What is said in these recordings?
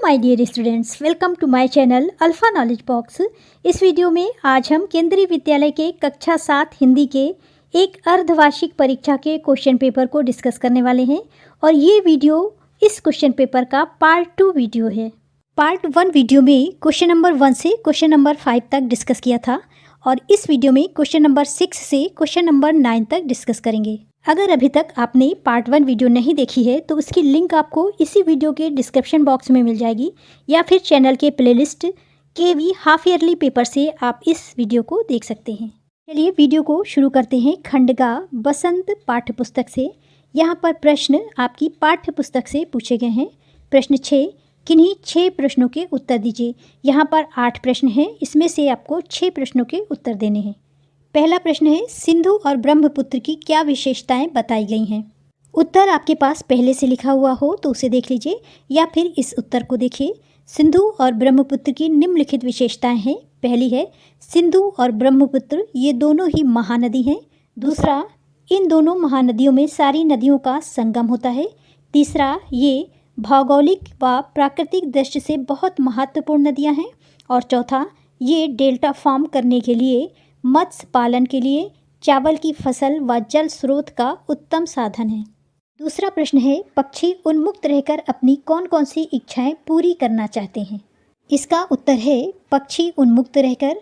My dear students, welcome to my channel alpha knowledge box. इस video में आज हम केंद्रीय विद्यालय के कक्षा 7 हिंदी के एक अर्धवार्षिक परीक्षा के क्वेश्चन पेपर को डिस्कस करने वाले हैं और ये वीडियो इस क्वेश्चन पेपर का पार्ट 2 वीडियो है। पार्ट 1 वीडियो में क्वेश्चन नंबर 1 से क्वेश्चन नंबर 5 तक डिस्कस किया था और इस वीडियो में क्वेश्चन नंबर 6 से क्वेश्चन नंबर 9 तक डिस्कस करेंगे। अगर अभी तक आपने पार्ट 1 वीडियो नहीं देखी है तो उसकी लिंक आपको इसी वीडियो के डिस्क्रिप्शन बॉक्स में मिल जाएगी या फिर चैनल के प्लेलिस्ट केवी हाफ ईयरली पेपर से आप इस वीडियो को देख सकते हैं। चलिए वीडियो को शुरू करते हैं खंडगा बसंत पाठ्य पुस्तक से। यहाँ पर प्रश्न आपकी पाठ्य पुस्तक से पूछे गए हैं। प्रश्न 6, किन्हीं 6 प्रश्नों के उत्तर दीजिए। यहाँ पर 8 प्रश्न हैं, इसमें से आपको 6 प्रश्नों के उत्तर देने हैं। पहला प्रश्न है, सिंधु और ब्रह्मपुत्र की क्या विशेषताएं बताई गई हैं। उत्तर आपके पास पहले से लिखा हुआ हो तो उसे देख लीजिए या फिर इस उत्तर को देखिए। सिंधु और ब्रह्मपुत्र की निम्नलिखित विशेषताएं हैं। पहली है, सिंधु और ब्रह्मपुत्र ये दोनों ही महानदी हैं। दूसरा, इन दोनों महानदियों में सारी नदियों का संगम होता है। तीसरा, ये भौगोलिक व प्राकृतिक दृष्टि से बहुत महत्वपूर्ण नदियाँ हैं। और चौथा, ये डेल्टा फॉर्म करने के लिए, मत्स्य पालन के लिए, चावल की फसल व जल स्रोत का उत्तम साधन है। दूसरा प्रश्न है, पक्षी उन्मुक्त रहकर अपनी कौन कौन सी इच्छाएं पूरी करना चाहते हैं। इसका उत्तर है, पक्षी उन्मुक्त रहकर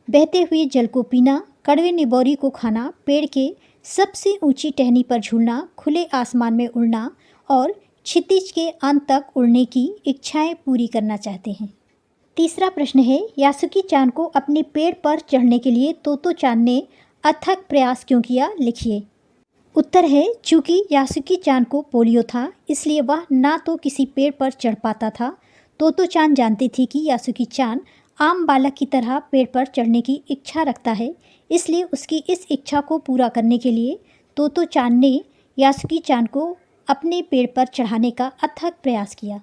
बहते हुए जल को पीना, कड़वे निबोरी को खाना, पेड़ के सबसे ऊंची टहनी पर झूलना, खुले आसमान में उड़ना और क्षितिज के अंत तक उड़ने की इच्छाएं पूरी करना चाहते हैं। तीसरा प्रश्न है, यासुकी चान को अपने पेड़ पर चढ़ने के लिए तोतो चान ने अथक प्रयास क्यों किया, लिखिए। उत्तर है, चूँकि यासुकी चान को पोलियो था इसलिए वह ना तो किसी पेड़ पर चढ़ पाता था। तोतो चान जानती थी कि यासुकी चान आम बालक की तरह पेड़ पर चढ़ने की इच्छा रखता है, इसलिए उसकी इस इच्छा को पूरा करने के लिए तोतो चान ने यासुकी चान को अपने पेड़ पर चढ़ाने का अथक प्रयास किया।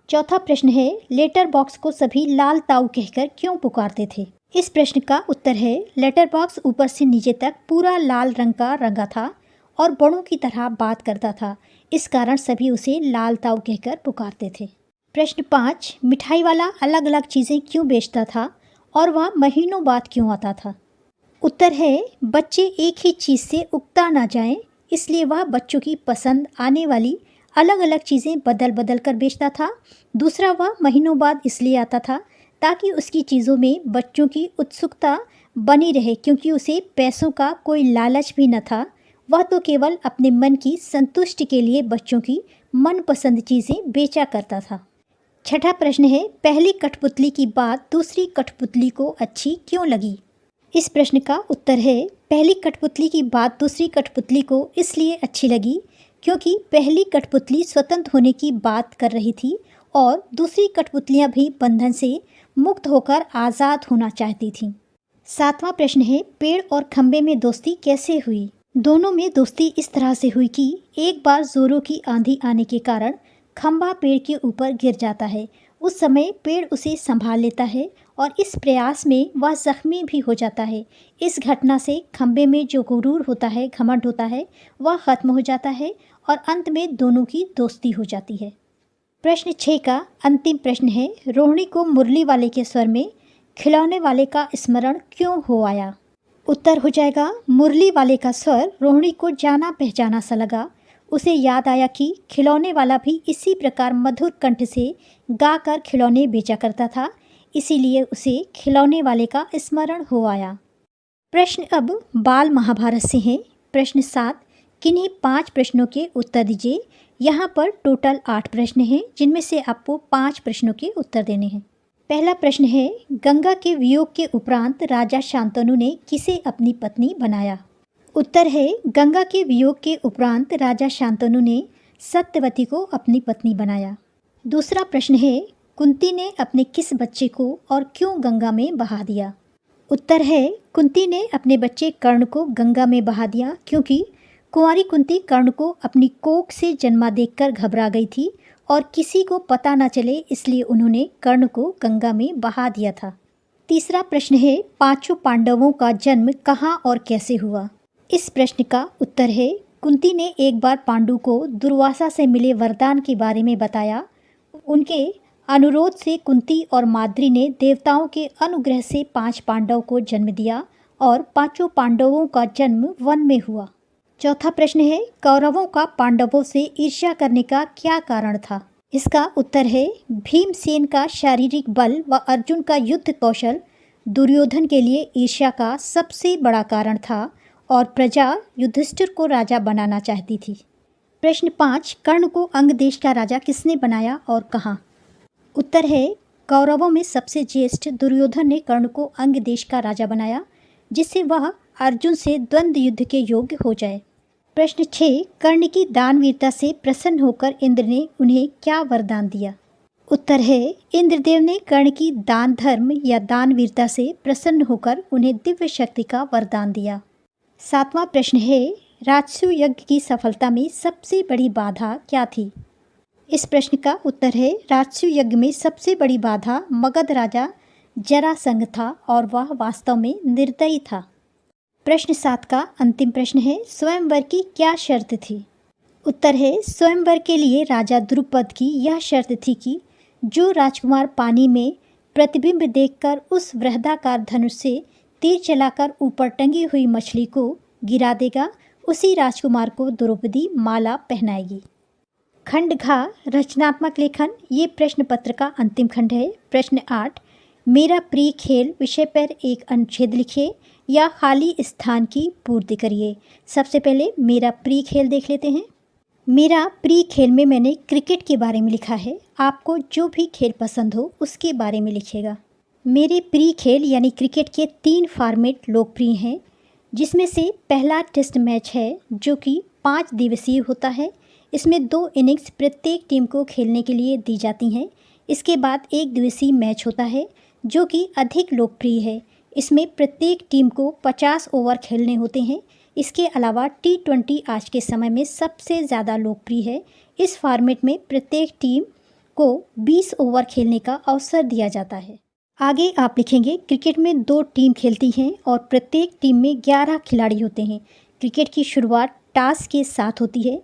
चौथा प्रश्न है, लेटर बॉक्स को सभी लाल ताऊ कहकर क्यों पुकारते थे। इस प्रश्न का उत्तर है, लेटर बॉक्स ऊपर से नीचे तक पूरा लाल रंग का रंगा था और बड़ों की तरह बात करता था, इस कारण सभी उसे लाल ताऊ कहकर पुकारते थे। प्रश्न 5, मिठाई वाला अलग अलग चीज़ें क्यों बेचता था और वह महीनों बाद क्यों आता था। उत्तर है, बच्चे एक ही चीज़ से उगता ना जाएं, इसलिए वह बच्चों की पसंद आने वाली अलग अलग चीज़ें बदल बदल कर बेचता था। दूसरा, वह महीनों बाद इसलिए आता था ताकि उसकी चीज़ों में बच्चों की उत्सुकता बनी रहे, क्योंकि उसे पैसों का कोई लालच भी न था। वह तो केवल अपने मन की संतुष्टि के लिए बच्चों की मनपसंद चीज़ें बेचा करता था। छठा प्रश्न है, पहली कठपुतली की बात दूसरी कठपुतली को अच्छी क्यों लगी। इस प्रश्न का उत्तर है, पहली कठपुतली की बात दूसरी कठपुतली को इसलिए अच्छी लगी क्योंकि पहली कठपुतली स्वतंत्र होने की बात कर रही थी और दूसरी कठपुतलियां भी बंधन से मुक्त होकर आज़ाद होना चाहती थीं। सातवां प्रश्न है, पेड़ और खंबे में दोस्ती कैसे हुई। दोनों में दोस्ती इस तरह से हुई कि एक बार जोरों की आंधी आने के कारण खंबा पेड़ के ऊपर गिर जाता है। उस समय पेड़ उसे संभाल लेता है और इस प्रयास में वह जख्मी भी हो जाता है। इस घटना से खंबे में जो गुरूर होता है, घमंड होता है, वह खत्म हो जाता है और अंत में दोनों की दोस्ती हो जाती है। प्रश्न 6 का अंतिम प्रश्न है, रोहिणी को मुरली वाले के स्वर में खिलौने वाले का स्मरण क्यों हो आया। उत्तर हो जाएगा, मुरली वाले का स्वर रोहिणी को जाना पहचाना सा लगा। उसे याद आया कि खिलौने वाला भी इसी प्रकार मधुर कंठ से गाकर खिलौने बेचा करता था, इसीलिए उसे खिलौने वाले का स्मरण हो आया। प्रश्न अब बाल महाभारत से हैं। प्रश्न 7, किन्हीं 5 प्रश्नों के उत्तर दीजिए। यहाँ पर टोटल 8 प्रश्न हैं, जिनमें से आपको 5 प्रश्नों के उत्तर देने हैं। पहला प्रश्न है, गंगा के वियोग के उपरांत राजा शांतनु ने किसे अपनी पत्नी बनाया। उत्तर है, गंगा के वियोग के उपरांत राजा शांतनु ने सत्यवती को अपनी पत्नी बनाया। दूसरा प्रश्न है, कुंती ने अपने किस बच्चे को और क्यों गंगा में बहा दिया। उत्तर है, कुंती ने अपने बच्चे कर्ण को गंगा में बहा दिया क्योंकि कुंवारी कुंती कर्ण को अपनी कोख से जन्मा देखकर घबरा गई थी और किसी को पता न चले, इसलिए उन्होंने कर्ण को गंगा में बहा दिया था। तीसरा प्रश्न है, 5 पांडवों का जन्म कहाँ और कैसे हुआ। इस प्रश्न का उत्तर है, कुंती ने एक बार पांडु को दुर्वासा से मिले वरदान के बारे में बताया। उनके अनुरोध से कुंती और माद्री ने देवताओं के अनुग्रह से 5 पांडवों को जन्म दिया और 5 पांडवों का जन्म वन में हुआ। चौथा प्रश्न है, कौरवों का पांडवों से ईर्ष्या करने का क्या कारण था? इसका उत्तर है, भीमसेन का शारीरिक बल व अर्जुन का युद्ध कौशल दुर्योधन के लिए ईर्ष्या का सबसे बड़ा कारण था और प्रजा युधिष्ठिर को राजा बनाना चाहती थी। प्रश्न 5, कर्ण को अंग देश का राजा किसने बनाया और कहाँ? उत्तर है, कौरवों में सबसे ज्येष्ठ दुर्योधन ने कर्ण को अंग देश का राजा बनाया, जिससे वह अर्जुन से द्वंद्व युद्ध के योग्य हो जाए। प्रश्न 6, कर्ण की दानवीरता से प्रसन्न होकर इंद्र ने उन्हें क्या वरदान दिया? उत्तर है, इंद्रदेव ने कर्ण की दान धर्म या दानवीरता से प्रसन्न होकर उन्हें दिव्य शक्ति का वरदान दिया। 7वां प्रश्न है, राजसूय यज्ञ की सफलता में सबसे बड़ी बाधा क्या थी? इस प्रश्न का उत्तर है, राजसूय यज्ञ में सबसे बड़ी बाधा मगध राजा जरासंध था और वह वास्तव में निर्दयी था। प्रश्न 7 का अंतिम प्रश्न है, स्वयंवर की क्या शर्त थी? उत्तर है, स्वयंवर के लिए राजा द्रुपद की यह शर्त थी कि जो राजकुमार पानी में प्रतिबिंब देखकर उस वृहदाकार धनुष से तीर चलाकर ऊपर टंगी हुई मछली को गिरा देगा, उसी राजकुमार को द्रौपदी माला पहनाएगी। खंड घ, रचनात्मक लेखन। ये प्रश्न पत्र का अंतिम खंड है। प्रश्न 8, मेरा प्रिय खेल विषय पर एक अनुच्छेद लिखिए या खाली स्थान की पूर्ति करिए। सबसे पहले मेरा प्रिय खेल देख लेते हैं। मेरा प्रिय खेल में मैंने क्रिकेट के बारे में लिखा है। आपको जो भी खेल पसंद हो उसके बारे में लिखिएगा। मेरे प्रिय खेल यानी क्रिकेट के 3 फॉर्मेट लोकप्रिय हैं, जिसमें से पहला टेस्ट मैच है जो कि 5 दिवसीय होता है। इसमें 2 इनिंग्स प्रत्येक टीम को खेलने के लिए दी जाती हैं। इसके बाद 1 दिवसीय मैच होता है जो कि अधिक लोकप्रिय है। इसमें प्रत्येक टीम को 50 ओवर खेलने होते हैं। इसके अलावा T20 आज के समय में सबसे ज़्यादा लोकप्रिय है। इस फॉर्मेट में प्रत्येक टीम को 20 ओवर खेलने का अवसर दिया जाता है। आगे आप लिखेंगे, क्रिकेट में 2 टीम खेलती हैं और प्रत्येक टीम में 11 खिलाड़ी होते हैं। क्रिकेट की शुरुआत टॉस के साथ होती है।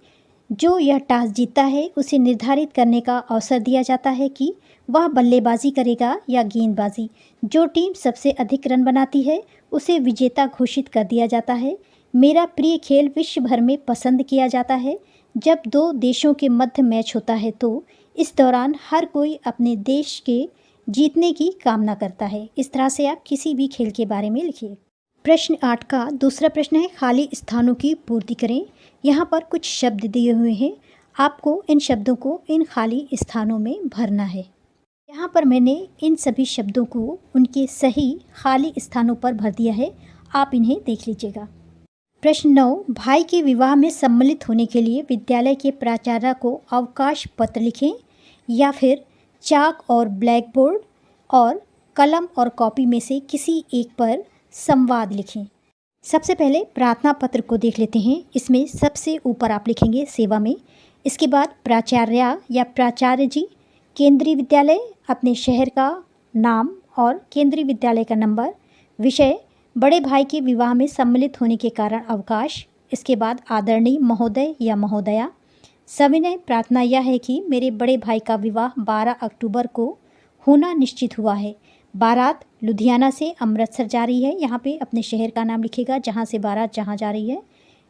जो यह टॉस जीतता है उसे निर्धारित करने का अवसर दिया जाता है कि वह बल्लेबाजी करेगा या गेंदबाजी। जो टीम सबसे अधिक रन बनाती है उसे विजेता घोषित कर दिया जाता है। मेरा प्रिय खेल विश्व भर में पसंद किया जाता है। जब 2 देशों के मध्य मैच होता है तो इस दौरान हर कोई अपने देश के जीतने की कामना करता है। इस तरह से आप किसी भी खेल के बारे में लिखिए। प्रश्न 8 का दूसरा प्रश्न है, खाली स्थानों की पूर्ति करें। यहाँ पर कुछ शब्द दिए हुए हैं, आपको इन शब्दों को इन खाली स्थानों में भरना है। यहाँ पर मैंने इन सभी शब्दों को उनके सही खाली स्थानों पर भर दिया है, आप इन्हें देख लीजिएगा। प्रश्न 9, भाई के विवाह में सम्मिलित होने के लिए विद्यालय के प्राचार्य को अवकाश पत्र लिखें या फिर चाक और ब्लैक बोर्ड और कलम और कॉपी में से किसी एक पर संवाद लिखें। सबसे पहले प्रार्थना पत्र को देख लेते हैं। इसमें सबसे ऊपर आप लिखेंगे सेवा में। इसके बाद प्राचार्य या प्राचार्य जी, केंद्रीय विद्यालय, अपने शहर का नाम और केंद्रीय विद्यालय का नंबर, विषय बड़े भाई के विवाह में सम्मिलित होने के कारण अवकाश। इसके बाद आदरणीय महोदय या महोदया, सविनय प्रार्थना यह है कि मेरे बड़े भाई का विवाह 12 अक्टूबर को होना निश्चित हुआ है। बारात लुधियाना से अमृतसर जा रही है। यहाँ पे अपने शहर का नाम लिखेगा जहाँ से बारात जहाँ जा रही है।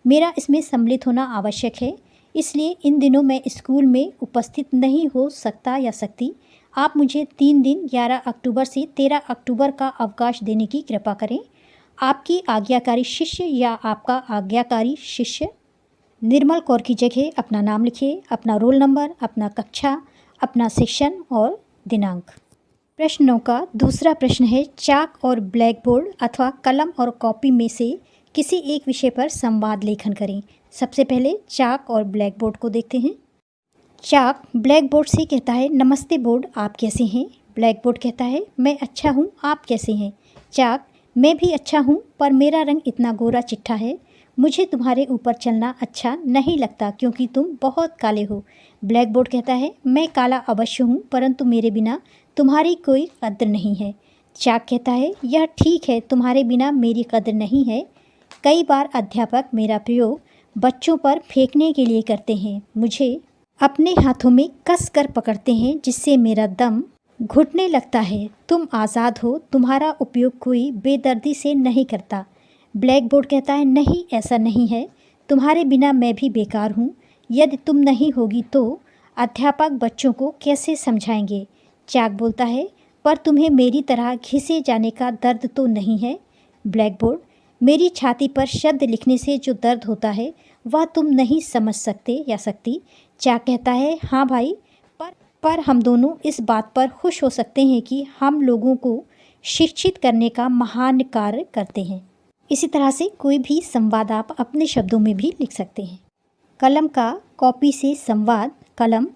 मेरा इसमें सम्मिलित होना आवश्यक है, इसलिए इन दिनों मैं स्कूल में उपस्थित नहीं हो सकता या सकती। आप मुझे 3 दिन 11 अक्टूबर से 13 अक्टूबर का अवकाश देने की कृपा करें। आपकी आज्ञाकारी शिष्य या आपका आज्ञाकारी शिष्य। निर्मल कौर की जगह अपना नाम लिखिए, अपना रोल नंबर, अपना कक्षा, अपना सेक्शन और दिनांक। प्रश्न 9 का दूसरा प्रश्न है, चाक और ब्लैक बोर्ड अथवा कलम और कॉपी में से किसी एक विषय पर संवाद लेखन करें। सबसे पहले चाक और ब्लैक बोर्ड को देखते हैं। चाक ब्लैक बोर्ड से कहता है, नमस्ते बोर्ड, आप कैसे हैं? ब्लैक बोर्ड कहता है, मैं अच्छा हूँ, आप कैसे हैं? चाक, मैं भी अच्छा हूँ, पर मेरा रंग इतना गोरा चिट्ठा है, मुझे तुम्हारे ऊपर चलना अच्छा नहीं लगता क्योंकि तुम बहुत काले हो। ब्लैक बोर्ड कहता है, मैं काला अवश्य हूँ, परंतु मेरे बिना तुम्हारी कोई कद्र नहीं है। चाक कहता है, यह ठीक है, तुम्हारे बिना मेरी कद्र नहीं है। कई बार अध्यापक मेरा प्रयोग बच्चों पर फेंकने के लिए करते हैं, मुझे अपने हाथों में कस कर पकड़ते हैं जिससे मेरा दम घुटने लगता है। तुम आज़ाद हो, तुम्हारा उपयोग कोई बेदर्दी से नहीं करता। ब्लैक बोर्ड कहता है नहीं, ऐसा नहीं है, तुम्हारे बिना मैं भी बेकार हूँ। यदि तुम नहीं होगी तो अध्यापक बच्चों को कैसे समझाएंगे। चाक बोलता है पर तुम्हें मेरी तरह घिसे जाने का दर्द तो नहीं है। ब्लैक बोर्ड, मेरी छाती पर शब्द लिखने से जो दर्द होता है वह तुम नहीं समझ सकते या सकती। चाक कहता है हाँ भाई, पर हम दोनों इस बात पर खुश हो सकते हैं कि हम लोगों को शिक्षित करने का महान कार्य करते हैं। इसी तरह से कोई भी संवाद आप अपने शब्दों में भी लिख सकते हैं। कलम का कॉपी से संवाद। कलम,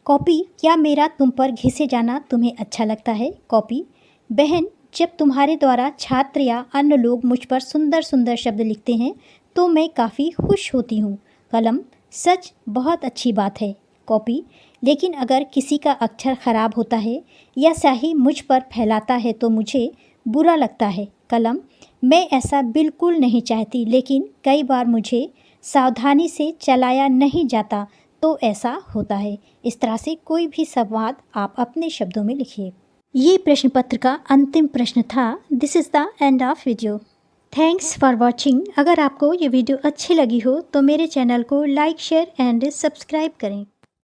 कॉपी, क्या मेरा तुम पर घिसे जाना तुम्हें अच्छा लगता है। कॉपी, बहन, जब तुम्हारे द्वारा छात्र या अन्य लोग मुझ पर सुंदर सुंदर शब्द लिखते हैं तो मैं काफ़ी खुश होती हूँ। कलम, सच, बहुत अच्छी बात है। कॉपी, लेकिन अगर किसी का अक्षर ख़राब होता है या स्याही मुझ पर फैलाता है तो मुझे बुरा लगता है। कलम, मैं ऐसा बिल्कुल नहीं चाहती, लेकिन कई बार मुझे सावधानी से चलाया नहीं जाता तो ऐसा होता है। इस तरह से कोई भी संवाद आप अपने शब्दों में लिखिए। ये प्रश्न पत्र का अंतिम प्रश्न था। This is the end of video. Thanks for watching. अगर आपको ये वीडियो अच्छी लगी हो तो मेरे चैनल को लाइक, शेयर एंड सब्सक्राइब करें।